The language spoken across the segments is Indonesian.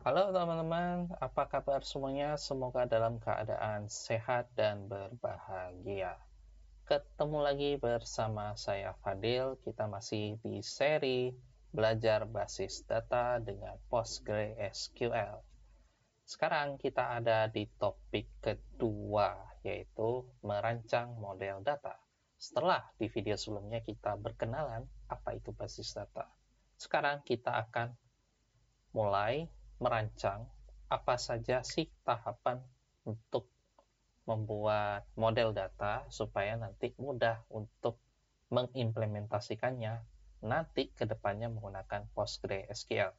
Halo teman-teman, apa kabar semuanya? Semoga dalam keadaan sehat dan berbahagia. Ketemu lagi bersama saya Fadil, kita masih di seri belajar basis data dengan PostgreSQL. Sekarang kita ada di topik kedua, yaitu merancang model data. Setelah di video sebelumnya kita berkenalan apa itu basis data. Sekarang kita akan mulai merancang apa saja sih tahapan untuk membuat model data supaya nanti mudah untuk mengimplementasikannya nanti ke depannya menggunakan PostgreSQL.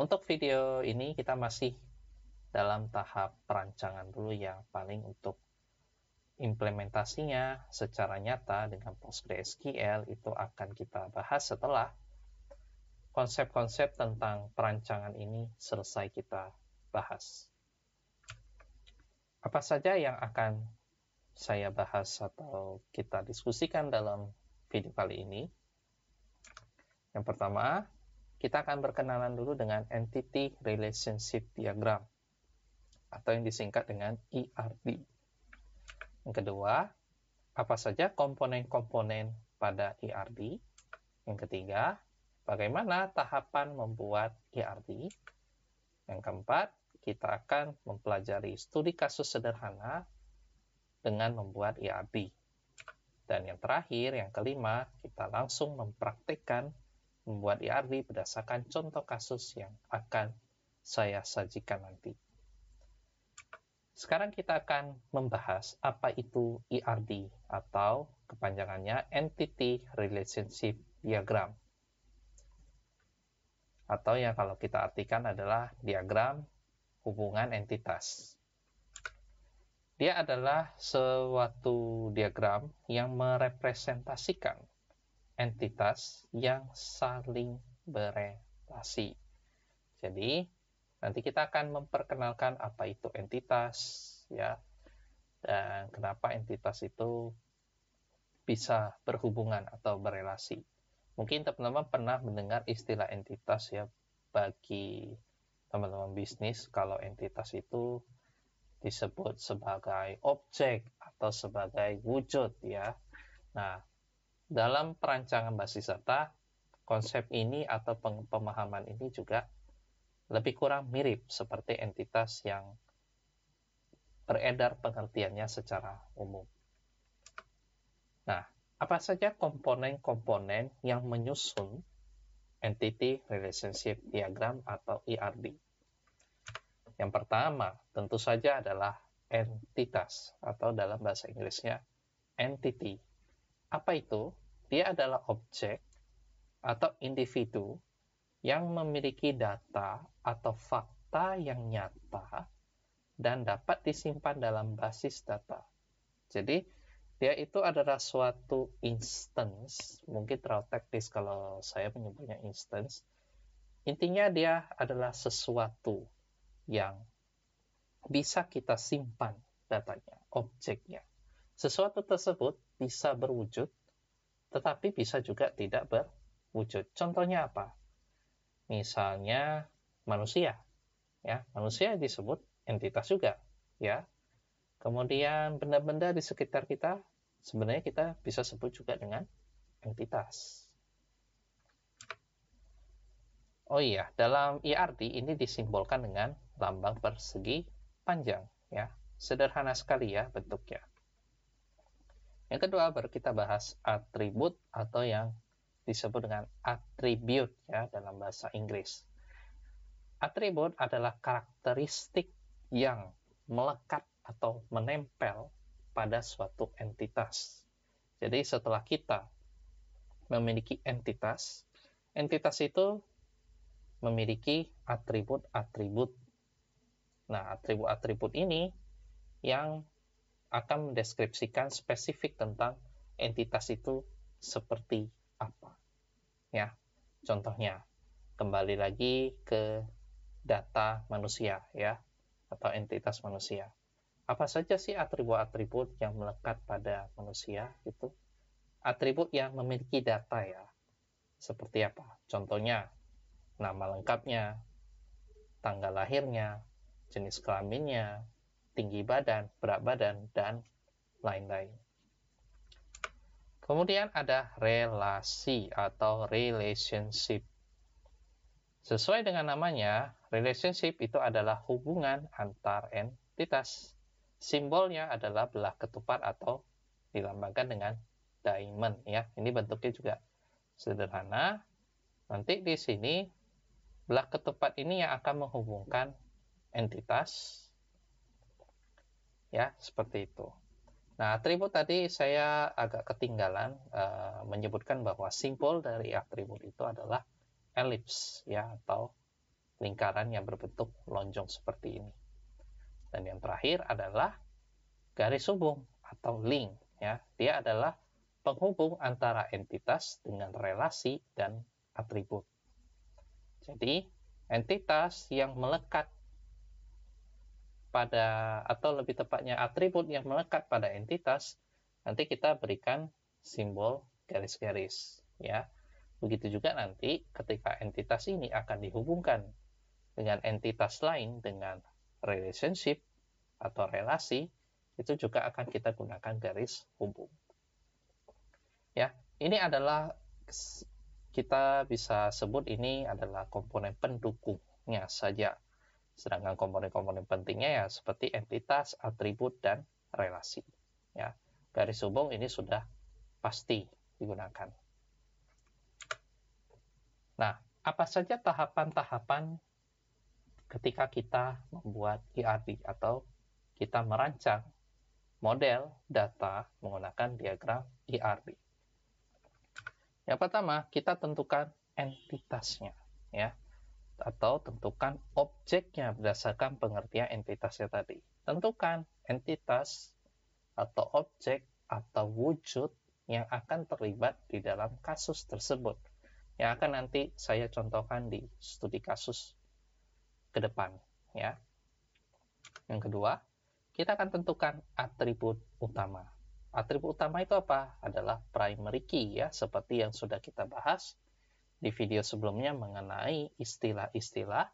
Untuk video ini kita masih dalam tahap perancangan dulu ya, paling untuk implementasinya secara nyata dengan PostgreSQL itu akan kita bahas setelah konsep-konsep tentang perancangan ini selesai kita bahas. Apa saja yang akan saya bahas atau kita diskusikan dalam video kali ini? Yang pertama, kita akan berkenalan dulu dengan Entity Relationship Diagram atau yang disingkat dengan ERD. Yang kedua, apa saja komponen-komponen pada ERD? Yang ketiga, bagaimana tahapan membuat ERD? Yang keempat, kita akan mempelajari studi kasus sederhana dengan membuat ERD. Dan yang terakhir, yang kelima, kita langsung mempraktikkan membuat ERD berdasarkan contoh kasus yang akan saya sajikan nanti. Sekarang kita akan membahas apa itu ERD atau kepanjangannya Entity Relationship Diagram. Atau yang kalau kita artikan adalah diagram hubungan entitas. Dia adalah suatu diagram yang merepresentasikan entitas yang saling berelasi. Jadi, nanti kita akan memperkenalkan apa itu entitas, ya, dan kenapa entitas itu bisa berhubungan atau berelasi. Mungkin teman-teman pernah mendengar istilah entitas ya, bagi teman-teman bisnis, kalau entitas itu disebut sebagai objek atau sebagai wujud ya. Nah, dalam perancangan basis data, konsep ini atau pemahaman ini juga lebih kurang mirip seperti entitas yang beredar pengertiannya secara umum. Nah, apa saja komponen-komponen yang menyusun Entity Relationship Diagram atau ERD? Yang pertama, tentu saja adalah entitas, atau dalam bahasa Inggrisnya entity. Apa itu? Dia adalah objek atau individu yang memiliki data atau fakta yang nyata dan dapat disimpan dalam basis data. Jadi, dia itu adalah suatu instance, mungkin terlalu teknis kalau saya menyebutnya instance. Intinya dia adalah sesuatu yang bisa kita simpan datanya, objeknya. Sesuatu tersebut bisa berwujud, tetapi bisa juga tidak berwujud. Contohnya apa? Misalnya manusia, ya, manusia disebut entitas juga, ya. Kemudian benda-benda di sekitar kita sebenarnya kita bisa sebut juga dengan entitas. Oh iya, dalam ERD ini disimbolkan dengan lambang persegi panjang, ya. Sederhana sekali ya bentuknya. Yang kedua baru kita bahas atribut atau yang disebut dengan attribute ya dalam bahasa Inggris. Atribut adalah karakteristik yang melekat atau menempel pada suatu entitas. Jadi setelah kita memiliki entitas, entitas itu memiliki atribut-atribut. Nah, atribut-atribut ini yang akan mendeskripsikan spesifik tentang entitas itu seperti apa. Ya, contohnya kembali lagi ke data manusia ya, atau entitas manusia. Apa saja sih atribut-atribut yang melekat pada manusia itu? Atribut yang memiliki data ya. Seperti apa? Contohnya, nama lengkapnya, tanggal lahirnya, jenis kelaminnya, tinggi badan, berat badan, dan lain-lain. Kemudian ada relasi atau relationship. Sesuai dengan namanya, relationship itu adalah hubungan antar entitas. Simbolnya adalah belah ketupat atau dilambangkan dengan diamond ya. Ini bentuknya juga sederhana. Nanti di sini belah ketupat ini yang akan menghubungkan entitas ya, seperti itu. Nah, atribut tadi saya agak ketinggalan menyebutkan bahwa simbol dari atribut itu adalah elips ya, atau lingkaran yang berbentuk lonjong seperti ini. Dan yang terakhir adalah garis hubung atau link ya. Dia adalah penghubung antara entitas dengan relasi dan atribut. Jadi, entitas yang melekat pada, atau lebih tepatnya atribut yang melekat pada entitas, nanti kita berikan simbol garis-garis ya. Begitu juga nanti ketika entitas ini akan dihubungkan dengan entitas lain dengan relationship atau relasi, itu juga akan kita gunakan garis hubung. Ya, ini adalah, kita bisa sebut ini adalah komponen pendukungnya saja. Sedangkan komponen-komponen pentingnya ya seperti entitas, atribut, dan relasi. Ya, garis hubung ini sudah pasti digunakan. Nah, apa saja tahapan-tahapan ketika kita membuat ERD atau kita merancang model data menggunakan diagram ERD? Yang pertama, kita tentukan entitasnya, ya, atau tentukan objeknya berdasarkan pengertian entitasnya tadi. Tentukan entitas atau objek atau wujud yang akan terlibat di dalam kasus tersebut, yang akan nanti saya contohkan di studi kasus ke depan ya. Yang kedua, kita akan tentukan atribut utama. Atribut utama itu apa? Adalah primary key ya, seperti yang sudah kita bahas di video sebelumnya mengenai istilah-istilah.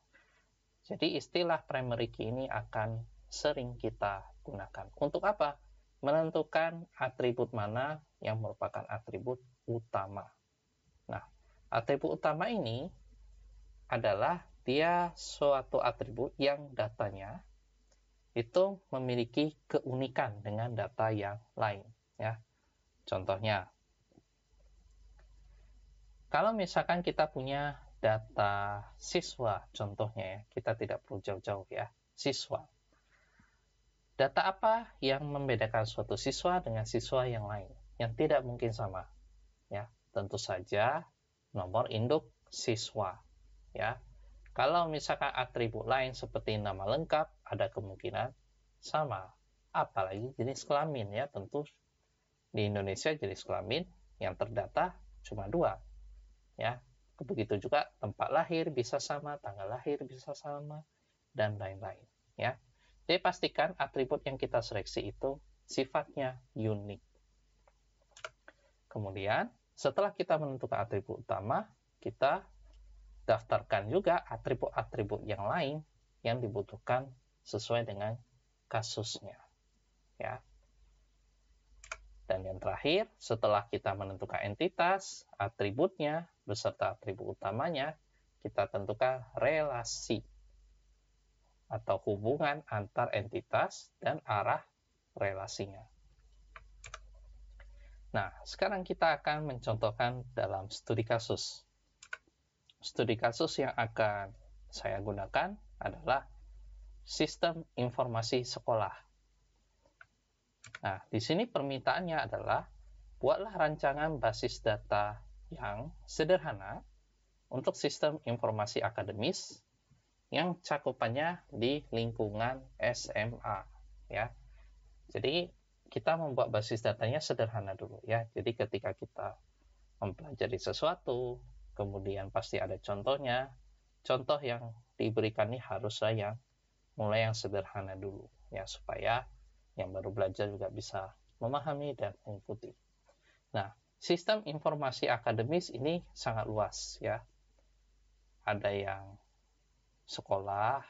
Jadi istilah primary key ini akan sering kita gunakan. Untuk apa? Menentukan atribut mana yang merupakan atribut utama. Nah, atribut utama ini adalah dia suatu atribut yang datanya itu memiliki keunikan dengan data yang lain ya. Contohnya, kalau misalkan kita punya data siswa, contohnya ya, kita tidak perlu jauh-jauh ya, siswa. Data apa yang membedakan suatu siswa dengan siswa yang lain? Yang tidak mungkin sama. Ya, tentu saja nomor induk siswa. Ya, kalau misalkan atribut lain seperti nama lengkap, ada kemungkinan sama. Apalagi jenis kelamin ya, tentu di Indonesia jenis kelamin yang terdata cuma 2. Ya, begitu juga tempat lahir bisa sama, tanggal lahir bisa sama, dan lain-lain. Ya, jadi pastikan atribut yang kita seleksi itu sifatnya unik. Kemudian setelah kita menentukan atribut utama, kita daftarkan juga atribut-atribut yang lain yang dibutuhkan sesuai dengan kasusnya. Ya. Dan yang terakhir, setelah kita menentukan entitas, atributnya, beserta atribut utamanya, kita tentukan relasi atau hubungan antar entitas dan arah relasinya. Nah, sekarang kita akan mencontohkan dalam studi kasus. Studi kasus yang akan saya gunakan adalah sistem informasi sekolah. Nah, di sini permintaannya adalah buatlah rancangan basis data yang sederhana untuk sistem informasi akademis yang cakupannya di lingkungan SMA ya. Jadi kita membuat basis datanya sederhana dulu ya. Jadi ketika kita mempelajari sesuatu, kemudian pasti ada contohnya. Contoh yang diberikan ini haruslah yang mulai yang sederhana dulu ya, supaya yang baru belajar juga bisa memahami dan mengikuti. Nah, sistem informasi akademis ini sangat luas ya. Ada yang sekolah,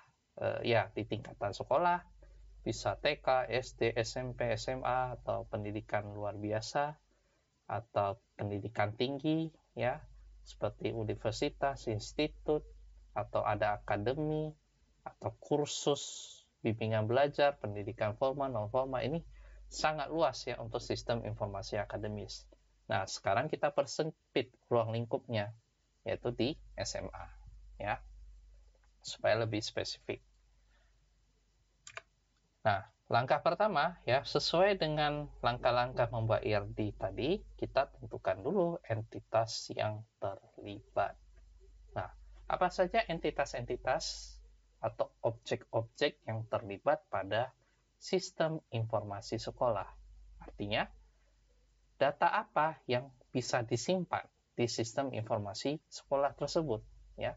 ya di tingkatan sekolah, bisa TK, SD, SMP, SMA, atau pendidikan luar biasa, atau pendidikan tinggi, ya, seperti universitas, institut, atau ada akademi, atau kursus bimbingan belajar, pendidikan formal, non-formal. Ini sangat luas ya untuk sistem informasi akademis. Nah, sekarang kita persempit ruang lingkupnya, yaitu di SMA, ya, supaya lebih spesifik. Nah, langkah pertama, ya, sesuai dengan langkah-langkah membuat IRD tadi, kita tentukan dulu entitas yang terlibat. Nah, apa saja entitas-entitas atau objek-objek yang terlibat pada sistem informasi sekolah? Artinya, data apa yang bisa disimpan di sistem informasi sekolah tersebut, ya.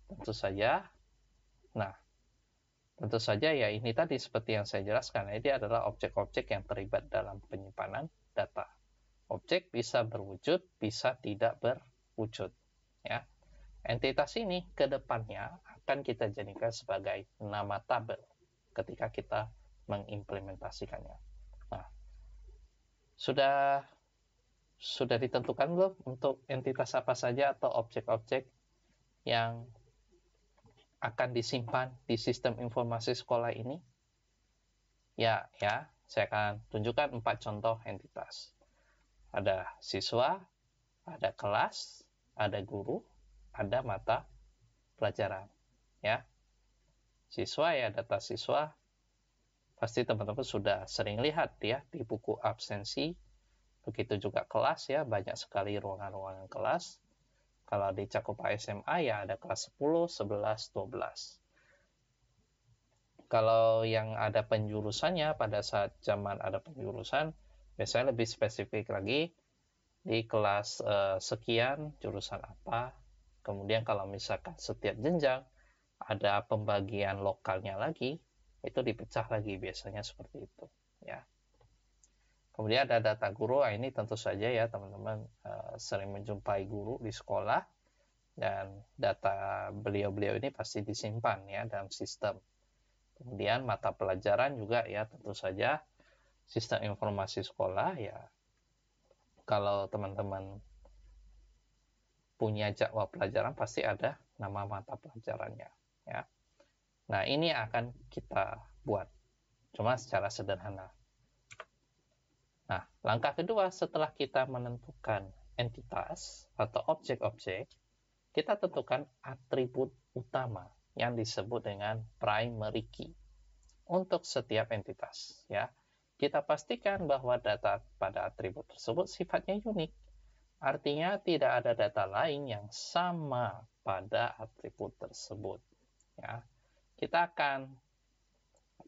Tentu saja ya ini tadi seperti yang saya jelaskan, ini adalah objek-objek yang terlibat dalam penyimpanan data. Objek bisa berwujud, bisa tidak berwujud, ya. Entitas ini ke depannya akan kita jadikan sebagai nama tabel ketika kita mengimplementasikannya. Nah, sudah ditentukan belum untuk entitas apa saja atau objek-objek yang akan disimpan di sistem informasi sekolah ini? Ya, saya akan tunjukkan 4 contoh entitas. Ada siswa, ada kelas, ada guru, ada mata pelajaran, ya. Siswa, ya, data siswa pasti teman-teman sudah sering lihat ya di buku absensi. Begitu juga kelas, ya, banyak sekali ruangan-ruangan kelas. Kalau di cakupan SMA ya ada kelas 10, 11, 12. Kalau yang ada penjurusannya, pada saat zaman ada penjurusan, biasanya lebih spesifik lagi di kelas sekian jurusan apa. Kemudian kalau misalkan setiap jenjang ada pembagian lokalnya lagi, itu dipecah lagi biasanya seperti itu, ya. Kemudian ada data guru. Ini tentu saja ya teman-teman sering menjumpai guru di sekolah, dan data beliau-beliau ini pasti disimpan ya dalam sistem. Kemudian mata pelajaran juga ya, tentu saja sistem informasi sekolah ya. Kalau teman-teman punya jadwal pelajaran pasti ada nama mata pelajarannya, ya. Nah, ini akan kita buat cuma secara sederhana. Nah, langkah kedua setelah kita menentukan entitas atau objek-objek, kita tentukan atribut utama yang disebut dengan primary key untuk setiap entitas, ya. Kita pastikan bahwa data pada atribut tersebut sifatnya unik. Artinya tidak ada data lain yang sama pada atribut tersebut, ya. Kita akan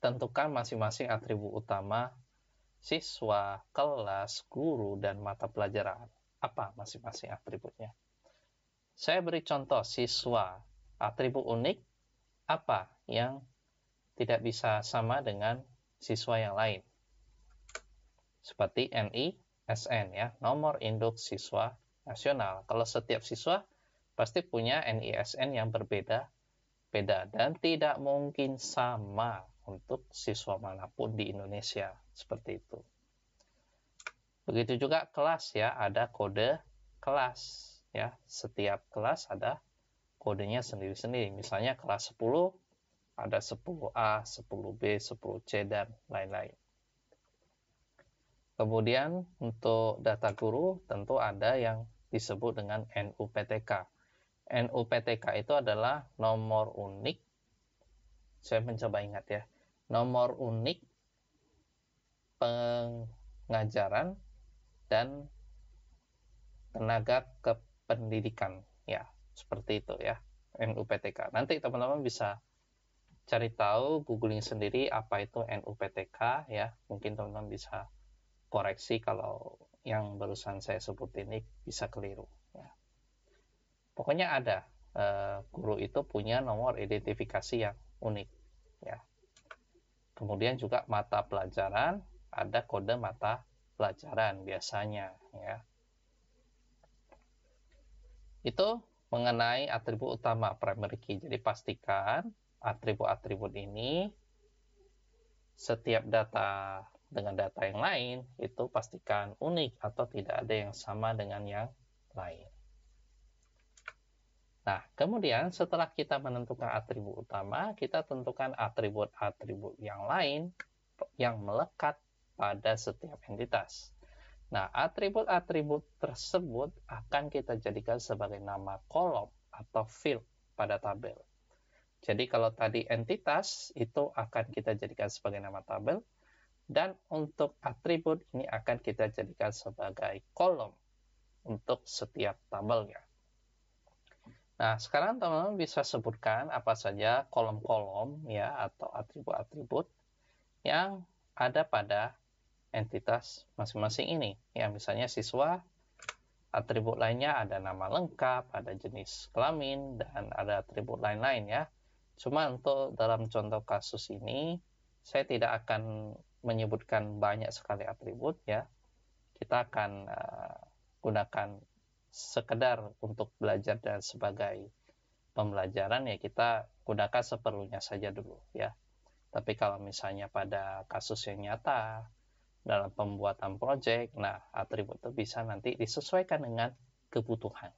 tentukan masing-masing atribut utama siswa, kelas, guru, dan mata pelajaran. Apa masing-masing atributnya? Saya beri contoh siswa. Atribut unik apa yang tidak bisa sama dengan siswa yang lain? Seperti NISN, ya, nomor induk siswa nasional. Kalau setiap siswa pasti punya NISN yang berbeda-beda dan tidak mungkin sama untuk siswa manapun di Indonesia, seperti itu. Begitu juga kelas, ya, ada kode kelas, ya. Setiap kelas ada kodenya sendiri-sendiri. Misalnya kelas 10 ada 10A, 10B, 10C, dan lain-lain. Kemudian untuk data guru tentu ada yang disebut dengan NUPTK. NUPTK itu adalah nomor unik, saya mencoba ingat ya, nomor unik pengajaran dan tenaga kependidikan, ya, seperti itu ya, NUPTK. Nanti teman-teman bisa cari tahu, googling sendiri apa itu NUPTK, ya. Mungkin teman-teman bisa koreksi kalau yang barusan saya sebut ini bisa keliru, ya. Pokoknya ada, guru itu punya nomor identifikasi yang unik, ya. Kemudian juga mata pelajaran, ada kode mata pelajaran biasanya, ya. Itu mengenai atribut utama primary key. Jadi pastikan atribut-atribut ini setiap data dengan data yang lain itu pastikan unik atau tidak ada yang sama dengan yang lain. Nah, kemudian setelah kita menentukan atribut utama, kita tentukan atribut-atribut yang lain yang melekat pada setiap entitas. Nah, atribut-atribut tersebut akan kita jadikan sebagai nama kolom atau field pada tabel. Jadi kalau tadi entitas itu akan kita jadikan sebagai nama tabel, dan untuk atribut ini akan kita jadikan sebagai kolom untuk setiap tabelnya. Nah, sekarang teman-teman bisa sebutkan apa saja kolom-kolom ya atau atribut-atribut yang ada pada entitas masing-masing ini. Ya, misalnya siswa, atribut lainnya ada nama lengkap, ada jenis kelamin, dan ada atribut lain-lain ya. Cuma untuk dalam contoh kasus ini, saya tidak akan menyebutkan banyak sekali atribut ya. Kita akan gunakan sekedar untuk belajar dan sebagai pembelajaran ya kita gunakan seperlunya saja dulu ya. Tapi kalau misalnya pada kasus yang nyata dalam pembuatan proyek, nah atribut itu bisa nanti disesuaikan dengan kebutuhan.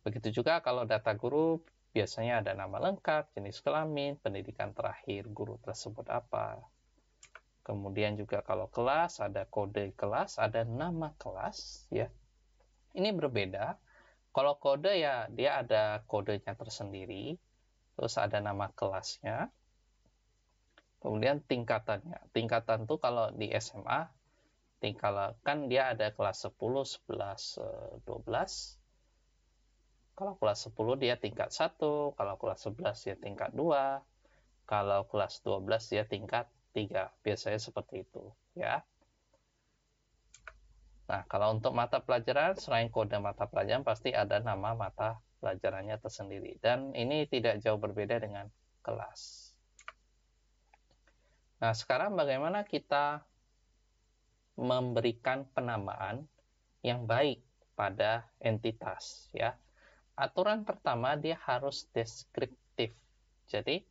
Begitu juga kalau data guru biasanya ada nama lengkap, jenis kelamin, pendidikan terakhir guru tersebut apa. Kemudian juga kalau kelas ada kode kelas, ada nama kelas ya. Ini berbeda. Kalau kode ya dia ada kodenya tersendiri, terus ada nama kelasnya, kemudian tingkatannya. Tingkatan tuh kalau di SMA, kan dia ada kelas 10, 11, 12. Kalau kelas 10 dia tingkat 1, kalau kelas 11 dia tingkat 2, kalau kelas 12 dia tingkat 3. Biasanya seperti itu ya. Nah, kalau untuk mata pelajaran, selain kode mata pelajaran, pasti ada nama mata pelajarannya tersendiri. Dan ini tidak jauh berbeda dengan kelas. Nah, sekarang bagaimana kita memberikan penamaan yang baik pada entitas, ya. Aturan pertama, dia harus deskriptif. Jadi,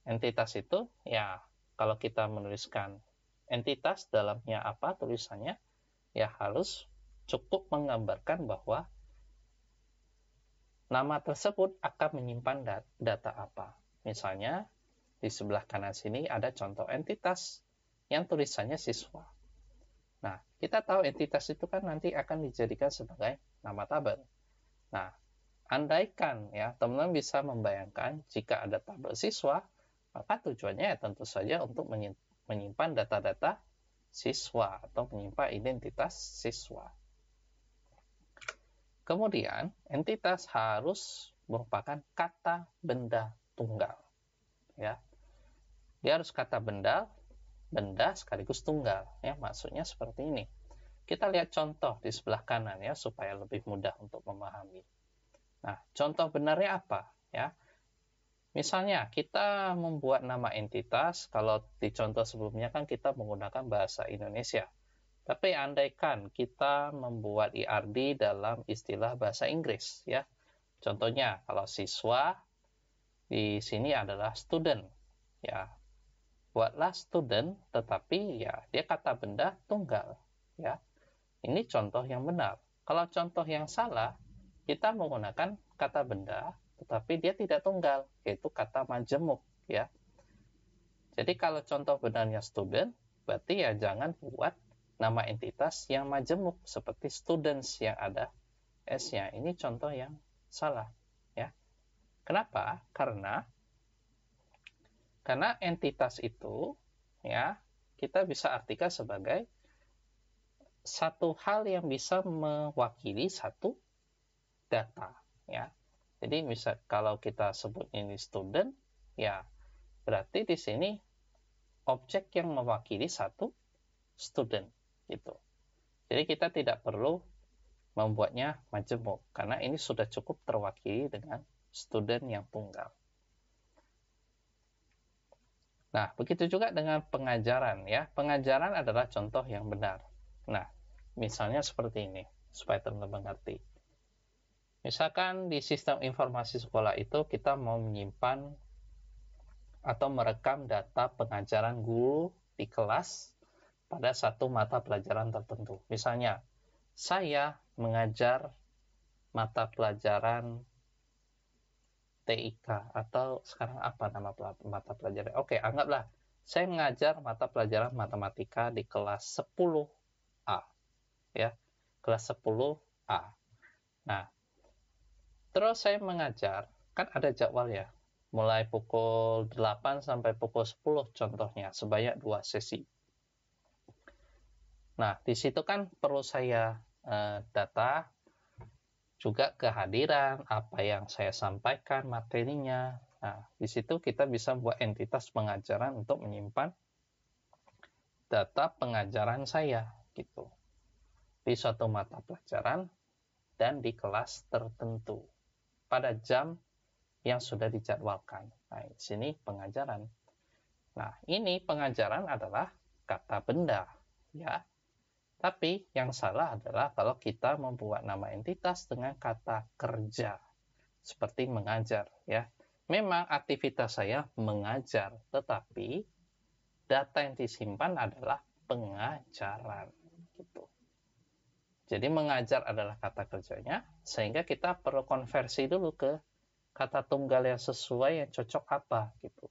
entitas itu, ya, kalau kita menuliskan entitas, dalamnya apa tulisannya, ya harus cukup menggambarkan bahwa nama tersebut akan menyimpan data apa. Misalnya, di sebelah kanan sini ada contoh entitas yang tulisannya siswa. Nah, kita tahu entitas itu kan nanti akan dijadikan sebagai nama tabel. Nah, andaikan ya, teman-teman bisa membayangkan jika ada tabel siswa, maka tujuannya ya tentu saja untuk menyimpan data-data siswa atau menyimpan identitas siswa. Kemudian, entitas harus merupakan kata benda tunggal. Ya. Dia harus kata benda sekaligus tunggal. Ya, maksudnya seperti ini. Kita lihat contoh di sebelah kanan ya supaya lebih mudah untuk memahami. Nah, contoh benarnya apa? Ya. Misalnya, kita membuat nama entitas, kalau di contoh sebelumnya kan kita menggunakan bahasa Indonesia. Tapi andaikan kita membuat IRD dalam istilah bahasa Inggris, ya. Contohnya, kalau siswa, di sini adalah student, ya. Buatlah student, tetapi ya dia kata benda tunggal, ya. Ini contoh yang benar. Kalau contoh yang salah, kita menggunakan kata benda, tetapi dia tidak tunggal, yaitu kata majemuk, ya. Jadi kalau contoh benarnya student, berarti ya jangan buat nama entitas yang majemuk seperti students yang ada S-nya. Ini contoh yang salah, ya. Kenapa? Karena entitas itu, ya, kita bisa artikan sebagai satu hal yang bisa mewakili satu data, ya. Jadi misal kalau kita sebut ini student, ya berarti di sini objek yang mewakili satu student gitu. Jadi kita tidak perlu membuatnya majemuk karena ini sudah cukup terwakili dengan student yang tunggal. Nah, begitu juga dengan pengajaran ya. Pengajaran adalah contoh yang benar. Nah, misalnya seperti ini supaya teman-teman mengerti. Misalkan di sistem informasi sekolah itu kita mau menyimpan atau merekam data pengajaran guru di kelas pada satu mata pelajaran tertentu. Misalnya, saya mengajar mata pelajaran TIK atau sekarang apa nama mata pelajaran? Oke, anggaplah saya mengajar mata pelajaran matematika di kelas 10A, ya, kelas 10A. Nah, terus saya mengajar, kan ada jadwal ya, mulai pukul 8 sampai pukul 10 contohnya, sebanyak 2 sesi. Nah, di situ kan perlu saya data, juga kehadiran, apa yang saya sampaikan, materinya. Nah, di situ kita bisa buat entitas pengajaran untuk menyimpan data pengajaran saya, gitu. Di suatu mata pelajaran dan di kelas tertentu pada jam yang sudah dijadwalkan. Nah, di sini pengajaran. Nah, ini pengajaran adalah kata benda, ya. Tapi yang salah adalah kalau kita membuat nama entitas dengan kata kerja, seperti mengajar, ya. Memang aktivitas saya mengajar, tetapi data yang disimpan adalah pengajaran, gitu. Jadi mengajar adalah kata kerjanya, sehingga kita perlu konversi dulu ke kata tunggal yang sesuai, yang cocok apa, gitu.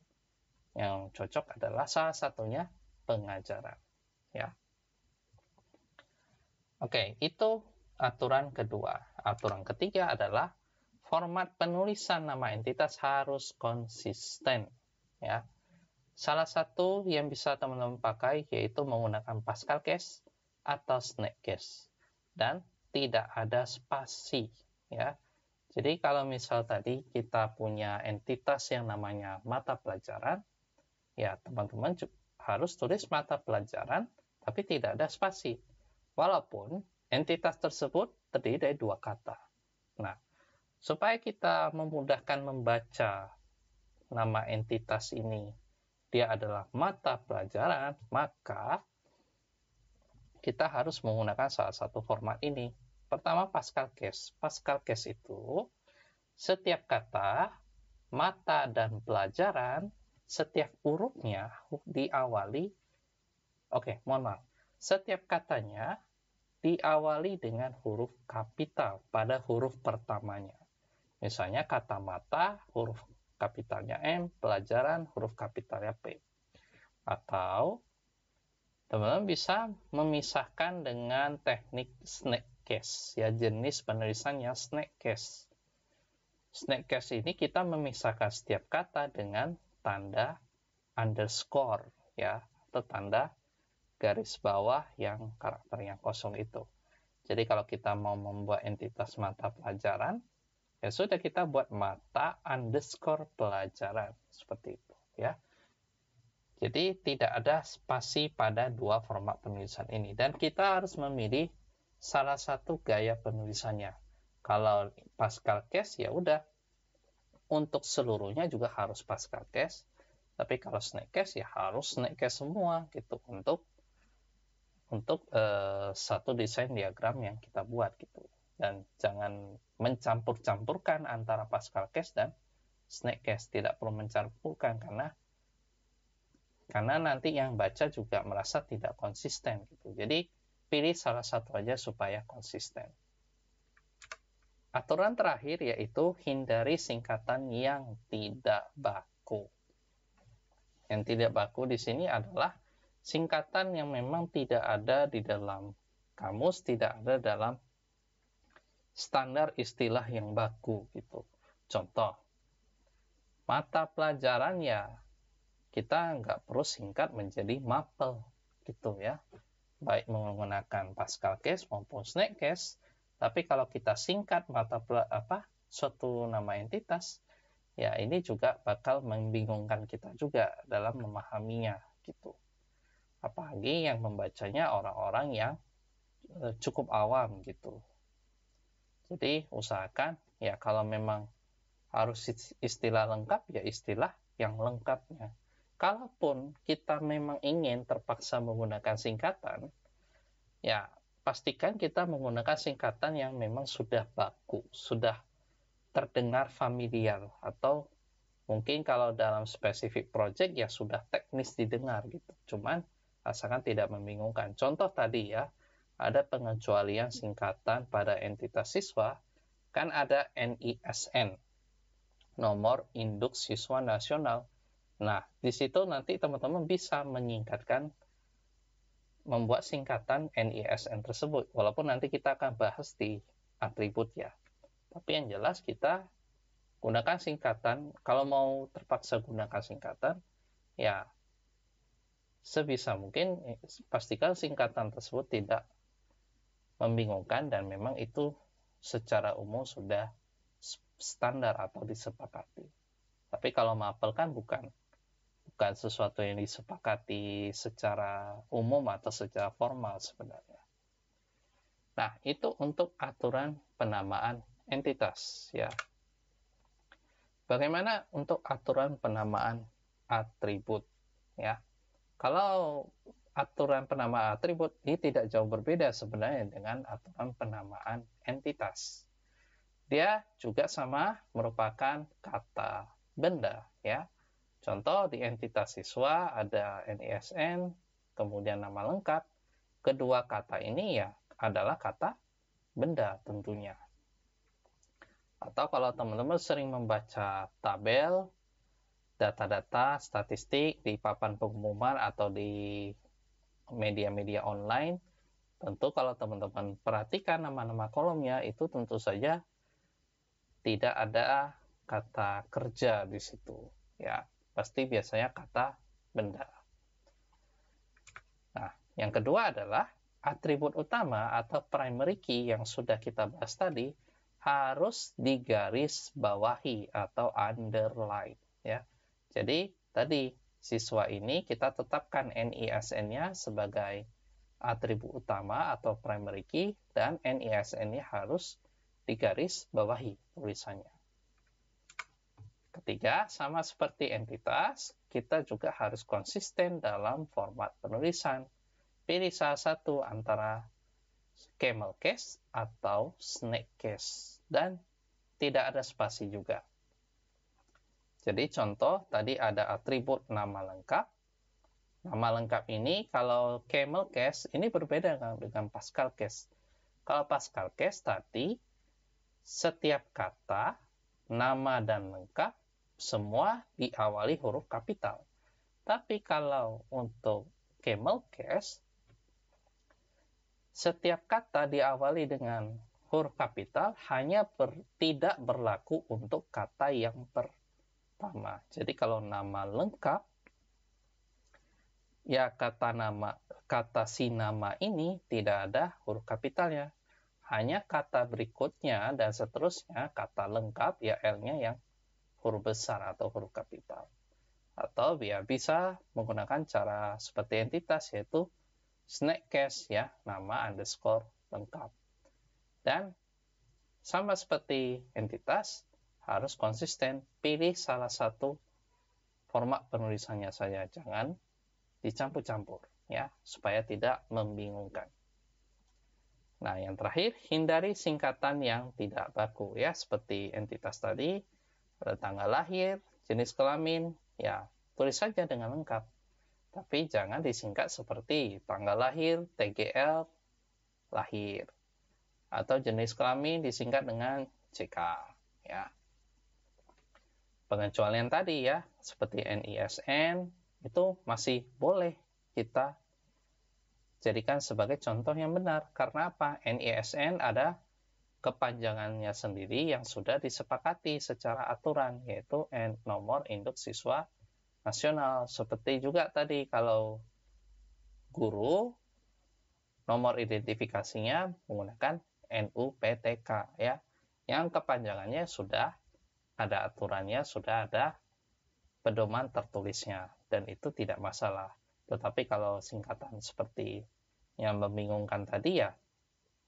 Yang cocok adalah salah satunya pengajaran, ya. Oke, itu aturan kedua. Aturan ketiga adalah format penulisan nama entitas harus konsisten, ya. Salah satu yang bisa teman-teman pakai yaitu menggunakan Pascal Case atau Snake Case dan tidak ada spasi, ya. Jadi kalau misal tadi kita punya entitas yang namanya mata pelajaran, ya teman-teman harus tulis mata pelajaran tapi tidak ada spasi. Walaupun entitas tersebut terdiri dari dua kata. Nah, supaya kita memudahkan membaca nama entitas ini, dia adalah mata pelajaran, maka kita harus menggunakan salah satu format ini. Pertama, Pascal Case. Pascal Case itu setiap kata, mata, dan pelajaran, setiap hurufnya diawali, setiap katanya diawali dengan huruf kapital pada huruf pertamanya. Misalnya kata mata, huruf kapitalnya M, pelajaran, huruf kapitalnya P. Atau teman-teman bisa memisahkan dengan teknik Snake Case, ya, jenis penulisannya Snake Case. Snake Case ini kita memisahkan setiap kata dengan tanda underscore, ya, atau tanda garis bawah yang karakter yang kosong itu. Jadi kalau kita mau membuat entitas mata pelajaran, ya sudah kita buat mata underscore pelajaran seperti itu, ya. Jadi tidak ada spasi pada dua format penulisan ini dan kita harus memilih salah satu gaya penulisannya. Kalau Pascal Case ya udah untuk seluruhnya juga harus Pascal Case, tapi kalau Snake Case ya harus Snake Case semua gitu untuk satu desain diagram yang kita buat gitu. Dan jangan mencampur-campurkan antara Pascal Case dan Snake Case, tidak perlu mencampurkan karena nanti yang baca juga merasa tidak konsisten gitu. Jadi pilih salah satu aja supaya konsisten. Aturan terakhir yaitu hindari singkatan yang tidak baku. Yang tidak baku di sini adalah singkatan yang memang tidak ada di dalam kamus, tidak ada dalam standar istilah yang baku gitu. Contoh, mata pelajaran ya kita nggak perlu singkat menjadi MAPEL gitu ya. Baik menggunakan Pascal Case maupun Snake Case, tapi kalau kita singkat suatu nama entitas, ya ini juga bakal membingungkan kita juga dalam memahaminya gitu. Apalagi yang membacanya orang-orang yang cukup awam gitu. Jadi usahakan ya kalau memang harus istilah lengkap ya istilah yang lengkapnya. Kalaupun kita memang ingin terpaksa menggunakan singkatan, ya pastikan kita menggunakan singkatan yang memang sudah baku, sudah terdengar familiar, atau mungkin kalau dalam spesifik project ya sudah teknis didengar gitu. Cuman asalkan tidak membingungkan. Contoh tadi ya, ada pengecualian singkatan pada entitas siswa, kan ada NISN, nomor induk siswa nasional. Nah, di situ nanti teman-teman bisa menyingkatkan, membuat singkatan NISN tersebut, walaupun nanti kita akan bahas di atribut ya. Tapi yang jelas kita gunakan singkatan, kalau mau terpaksa gunakan singkatan, ya sebisa mungkin pastikan singkatan tersebut tidak membingungkan dan memang itu secara umum sudah standar atau disepakati. Tapi kalau mapel kan bukan sesuatu yang disepakati secara umum atau secara formal sebenarnya. Nah, itu untuk aturan penamaan entitas ya. Bagaimana untuk aturan penamaan atribut ya? Kalau aturan penamaan atribut ini tidak jauh berbeda sebenarnya dengan aturan penamaan entitas. Dia juga sama merupakan kata benda ya. Contoh di entitas siswa ada NISN, kemudian nama lengkap. Kedua kata ini ya adalah kata benda tentunya. Atau kalau teman-teman sering membaca tabel, data-data, statistik di papan pengumuman atau di media-media online, tentu kalau teman-teman perhatikan nama-nama kolomnya itu tentu saja tidak ada kata kerja di situ ya. Pasti biasanya kata benda. Nah, yang kedua adalah atribut utama atau primary key yang sudah kita bahas tadi harus digaris bawahi atau underline ya. Jadi tadi siswa ini kita tetapkan NISN-nya sebagai atribut utama atau primary key dan NISN-nya harus digaris bawahi tulisannya. Ketiga, sama seperti entitas, kita juga harus konsisten dalam format penulisan. Pilih salah satu antara camel case atau snake case. Dan tidak ada spasi juga. Jadi contoh, tadi ada atribut nama lengkap. Nama lengkap ini kalau camel case, ini berbeda dengan Pascal case. Kalau Pascal case tadi, setiap kata, nama dan lengkap, semua diawali huruf kapital. Tapi kalau untuk camel case, setiap kata diawali dengan huruf kapital hanya tidak berlaku untuk kata yang pertama. Jadi kalau nama lengkap, ya kata si nama ini tidak ada huruf kapitalnya. Hanya kata berikutnya dan seterusnya, kata lengkap, ya L-nya yang huruf besar atau huruf kapital. Atau bisa menggunakan cara seperti entitas, yaitu snake case ya, nama underscore lengkap. Dan sama seperti entitas, harus konsisten, pilih salah satu format penulisannya saja, jangan dicampur-campur ya, supaya tidak membingungkan. Nah, yang terakhir, hindari singkatan yang tidak baku ya, seperti entitas tadi, ada tanggal lahir, jenis kelamin, ya tulis saja dengan lengkap. Tapi jangan disingkat seperti tanggal lahir, TGL, lahir. Atau jenis kelamin disingkat dengan CK. Ya. Pengecualian tadi ya, seperti NISN, itu masih boleh kita jadikan sebagai contoh yang benar. Karena apa? NISN ada kepanjangannya sendiri yang sudah disepakati secara aturan, yaitu nomor induk siswa nasional. Seperti juga tadi kalau guru, nomor identifikasinya menggunakan NUPTK ya, yang kepanjangannya sudah ada aturannya, sudah ada pedoman tertulisnya, dan itu tidak masalah. Tetapi kalau singkatan seperti yang membingungkan tadi ya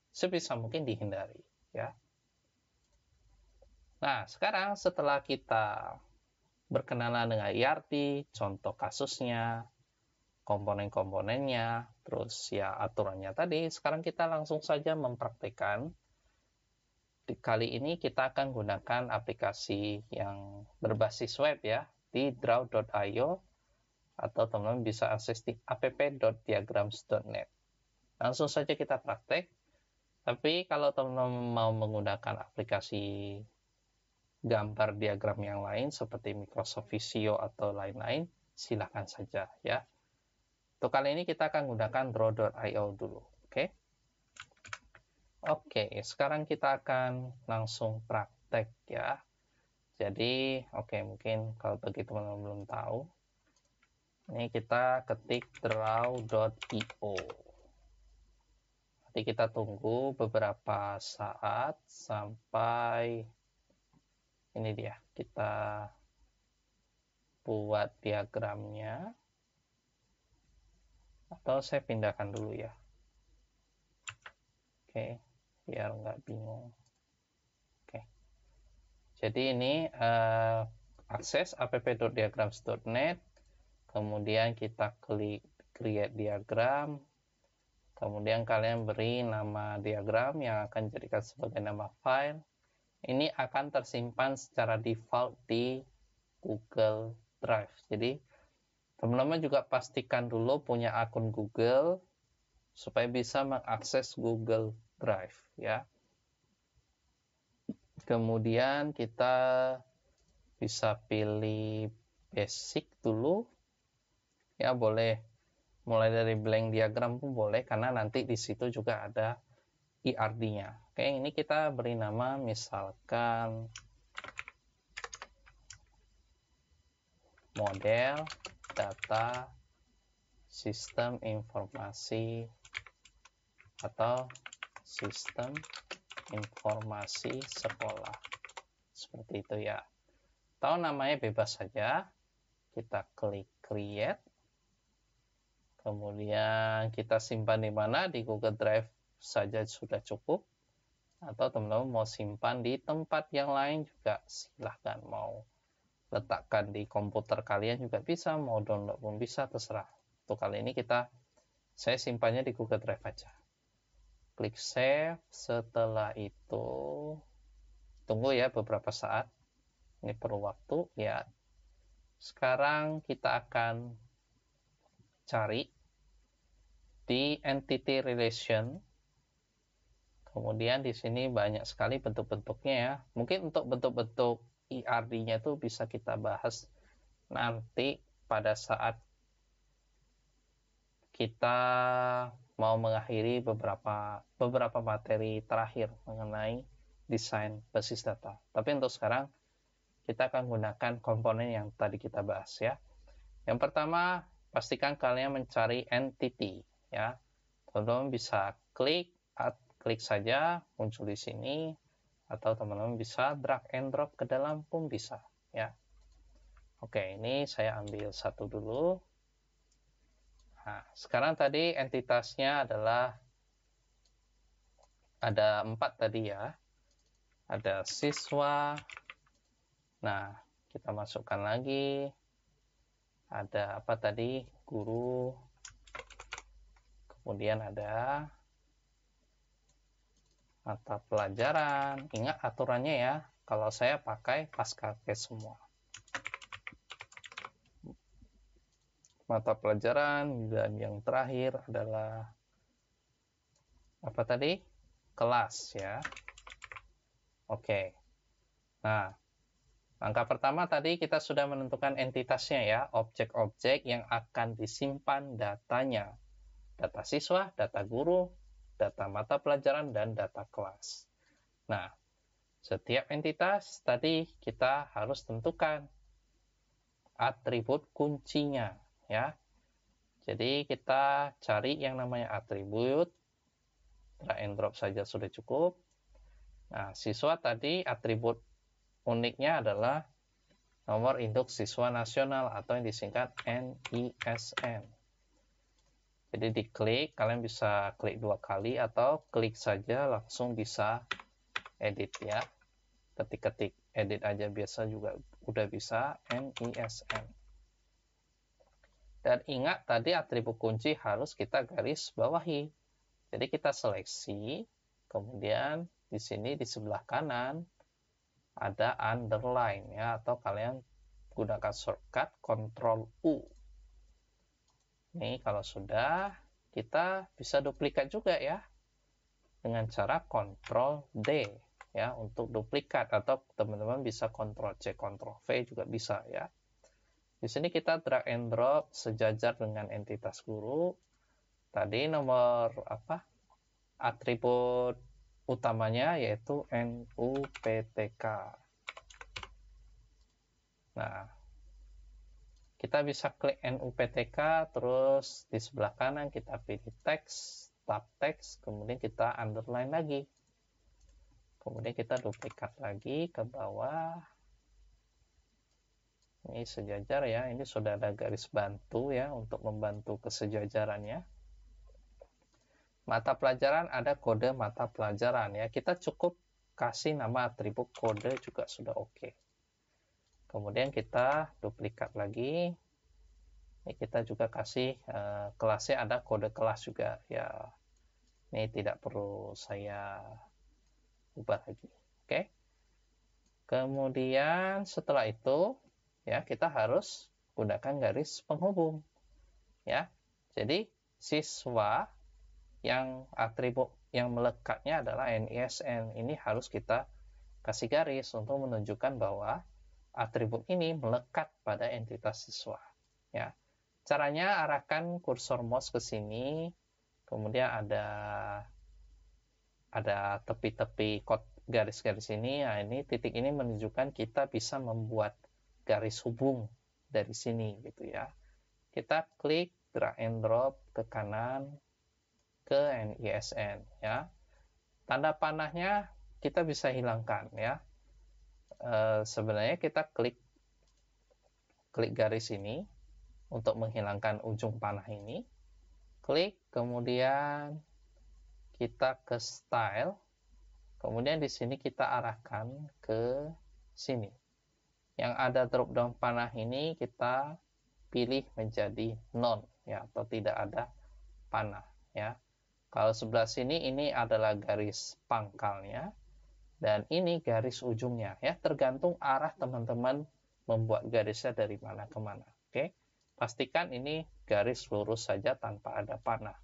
sebisa mungkin dihindari ya. Nah, sekarang setelah kita berkenalan dengan ERP, contoh kasusnya, komponen-komponennya, terus ya aturannya tadi. Sekarang kita langsung saja mempraktikkan. Kali ini kita akan gunakan aplikasi yang berbasis web ya, di draw.io, atau teman-teman bisa akses di app.diagrams.net. Langsung saja kita praktek. Tapi kalau teman-teman mau menggunakan aplikasi gambar diagram yang lain seperti Microsoft Visio atau lain-lain, silakan saja ya. Untuk kali ini kita akan gunakan draw.io dulu, oke? Oke, sekarang kita akan langsung praktek ya. Jadi, mungkin kalau bagi teman-teman belum tahu, ini kita ketik draw.io. Nanti kita tunggu beberapa saat sampai ini dia, kita buat diagramnya. Atau saya pindahkan dulu ya. Oke, biar nggak bingung. Oke. Jadi ini akses app.diagrams.net, kemudian kita klik create diagram, kemudian kalian beri nama diagram yang akan dijadikan sebagai nama file. Ini akan tersimpan secara default di Google Drive. Jadi teman-teman juga pastikan dulu punya akun Google supaya bisa mengakses Google Drive ya. Kemudian kita bisa pilih basic dulu. Ya, boleh mulai dari blank diagram pun boleh karena nanti di situ juga ada IRD-nya. Oke, ini kita beri nama misalkan model data sistem informasi atau sistem informasi sekolah, seperti itu ya. Atau namanya bebas saja, kita klik create, kemudian kita simpan di mana, di Google Drive saja sudah cukup, atau teman-teman mau simpan di tempat yang lain juga silahkan, mau letakkan di komputer kalian juga bisa, mau download pun bisa, terserah. Untuk kali ini saya simpannya di Google Drive aja. Klik save, setelah itu tunggu ya beberapa saat, ini perlu waktu ya. Sekarang kita akan cari di entity relation, kemudian di sini banyak sekali bentuk-bentuknya ya. Mungkin untuk bentuk-bentuk IRD-nya itu bisa kita bahas nanti pada saat kita mau mengakhiri beberapa materi terakhir mengenai desain basis data. Tapi untuk sekarang kita akan gunakan komponen yang tadi kita bahas ya. Yang pertama, pastikan kalian mencari entity ya. Teman-teman bisa klik saja muncul di sini, atau teman-teman bisa drag and drop ke dalam pun bisa ya. Oke, ini saya ambil satu dulu. Nah, sekarang tadi entitasnya adalah ada 4 tadi ya. Ada siswa. Nah, kita masukkan lagi. Ada apa tadi? Guru. Kemudian ada mata pelajaran. Ingat aturannya ya. Kalau saya pakai pasca case semua. Mata pelajaran, dan yang terakhir adalah apa tadi? Kelas ya. Oke. Nah, langkah pertama tadi kita sudah menentukan entitasnya ya, objek-objek yang akan disimpan datanya. Data siswa, data guru, data mata pelajaran, dan data kelas. Nah, setiap entitas tadi kita harus tentukan atribut kuncinya ya. Jadi kita cari yang namanya atribut, drag and drop saja sudah cukup. Nah, siswa tadi atribut uniknya adalah nomor induk siswa nasional atau yang disingkat NISN. Jadi diklik, kalian bisa klik 2 kali atau klik saja langsung bisa edit ya. Ketik-ketik edit aja biasa juga udah bisa NISN. Dan ingat tadi atribut kunci harus kita garis bawahi. Jadi kita seleksi, kemudian di sini di sebelah kanan ada underline ya, atau kalian gunakan shortcut Ctrl U. Nih kalau sudah, kita bisa duplikat juga ya dengan cara Ctrl D ya untuk duplikat, atau teman-teman bisa Ctrl C Ctrl V juga bisa ya. Di sini kita drag and drop sejajar dengan entitas guru. Tadi nomor atribut utamanya yaitu NUPTK. Nah, kita bisa klik NUPTK, terus di sebelah kanan kita pilih teks, tab teks, kemudian kita underline lagi. Kemudian kita duplikat lagi ke bawah. Ini sejajar ya, ini sudah ada garis bantu ya untuk membantu kesejajarannya. Mata pelajaran ada kode mata pelajaran ya, kita cukup kasih nama atribut kode juga sudah oke. Kemudian kita duplikat lagi, ini kita juga kasih kelasnya ada kode kelas juga ya, ini tidak perlu saya ubah lagi. Oke. Kemudian setelah itu ya kita harus gunakan garis penghubung ya. Jadi siswa yang atribut yang melekatnya adalah NISN, ini harus kita kasih garis untuk menunjukkan bahwa atribut ini melekat pada entitas siswa ya. Caranya arahkan kursor mouse ke sini, kemudian ada tepi-tepi garis-garis ini. Nah, ini titik ini menunjukkan kita bisa membuat garis hubung dari sini gitu ya. Kita klik drag and drop ke kanan ke NISN ya. Tanda panahnya kita bisa hilangkan ya. Sebenarnya kita klik garis ini untuk menghilangkan ujung panah ini. Klik, kemudian kita ke style, kemudian di sini kita arahkan ke sini. Yang ada drop down panah ini kita pilih menjadi none ya, atau tidak ada panah ya. Kalau sebelah sini ini adalah garis pangkalnya dan ini garis ujungnya ya, tergantung arah teman-teman membuat garisnya dari mana ke mana. Oke. Pastikan ini garis lurus saja tanpa ada panah.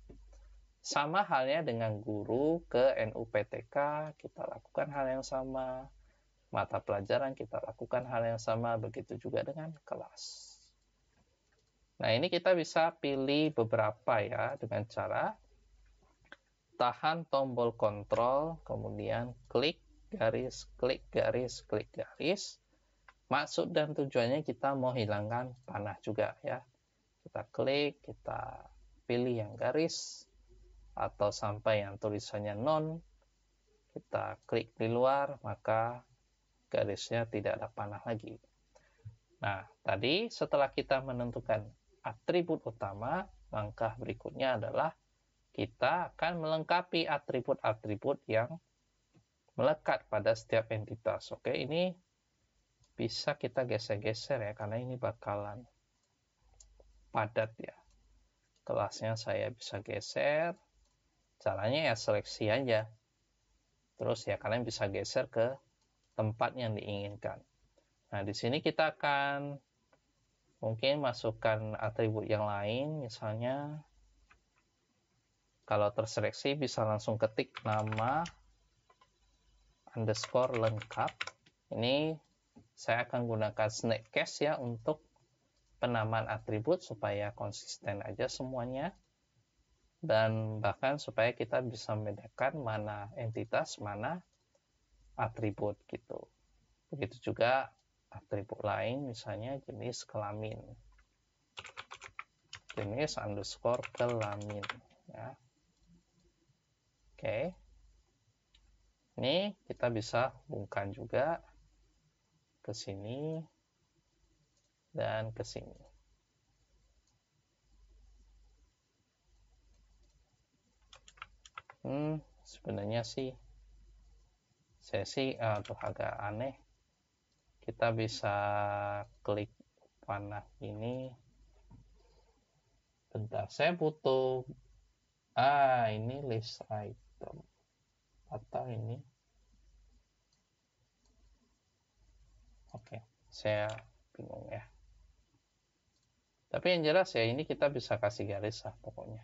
Sama halnya dengan guru ke NUPTK, kita lakukan hal yang sama. Mata pelajaran kita lakukan hal yang sama, begitu juga dengan kelas. Nah, ini kita bisa pilih beberapa ya dengan cara tahan tombol kontrol, kemudian klik garis, klik garis, klik garis. Maksud dan tujuannya kita mau hilangkan panah juga ya. Kita klik, kita pilih yang garis, atau sampai yang tulisannya none. Kita klik di luar, maka garisnya tidak ada panah lagi. Nah, tadi setelah kita menentukan atribut utama, langkah berikutnya adalah kita akan melengkapi atribut-atribut yang melekat pada setiap entitas. Oke, ini bisa kita geser-geser ya, karena ini bakalan padat ya. Kelasnya saya bisa geser. Caranya ya seleksi aja. Terus ya kalian bisa geser ke tempat yang diinginkan. Nah, di sini kita akan mungkin masukkan atribut yang lain, misalnya kalau terseleksi bisa langsung ketik nama underscore lengkap. Ini saya akan gunakan snapcase ya untuk penamaan atribut supaya konsisten aja semuanya, dan bahkan supaya kita bisa membedakan mana entitas, mana atribut gitu. Begitu juga atribut lain, misalnya jenis kelamin, jenis underscore kelamin ya. Oke, ini kita bisa hubungkan juga ke sini dan ke sini. Sebenarnya sih saya sih agak aneh. Kita bisa klik panah ini, Bentar, saya butuh ini list item atau ini. Oke, saya bingung ya. Tapi yang jelas ya ini kita bisa kasih garis lah pokoknya.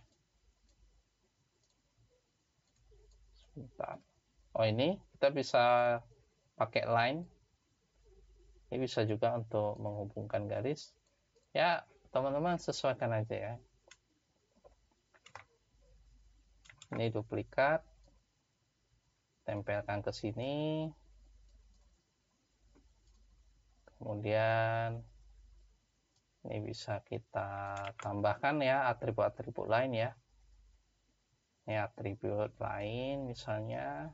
Sebentar. Oh, ini kita bisa pakai line. Ini bisa juga untuk menghubungkan garis. Ya, teman-teman sesuaikan aja ya. Ini duplikat. Tempelkan ke sini. Kemudian ini bisa kita tambahkan ya atribut-atribut lain ya. Ini atribut lain misalnya.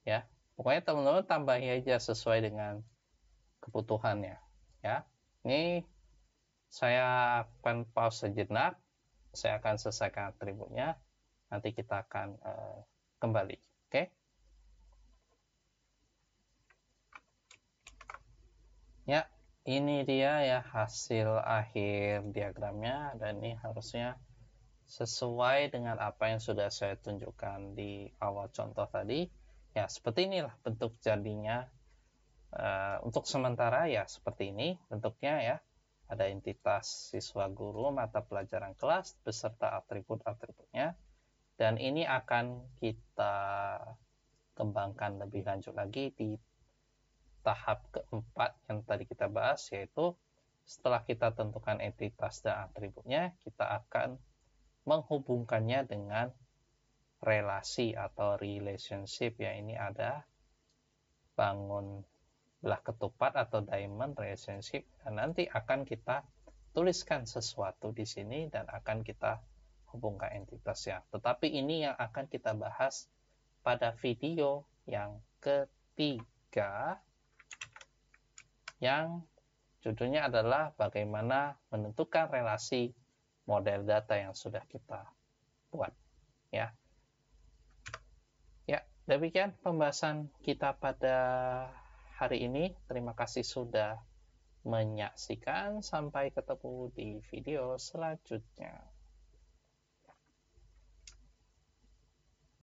Ya, pokoknya teman-teman tambahin aja sesuai dengan kebutuhannya ya. Ini saya akan pause sejenak. Saya akan selesaikan atributnya. Nanti kita akan kembali. Oke. Ya, ini dia ya hasil akhir diagramnya, dan ini harusnya sesuai dengan apa yang sudah saya tunjukkan di awal contoh tadi. Ya, seperti inilah bentuk jadinya. Untuk sementara ya seperti ini bentuknya ya. Ada entitas siswa guru, mata pelajaran kelas, beserta atribut-atributnya. Dan ini akan kita kembangkan lebih lanjut lagi di tahap keempat yang tadi kita bahas, yaitu setelah kita tentukan entitas dan atributnya, kita akan menghubungkannya dengan relasi atau relationship ya. Ini ada bangun belah ketupat atau diamond relationship, dan nanti akan kita tuliskan sesuatu di sini dan akan kita hubungkan entitasnya. Tetapi ini yang akan kita bahas pada video yang ketiga, yang judulnya adalah bagaimana menentukan relasi model data yang sudah kita buat ya. Ya, demikian pembahasan kita pada hari ini. Terima kasih sudah menyaksikan. Sampai ketemu di video selanjutnya.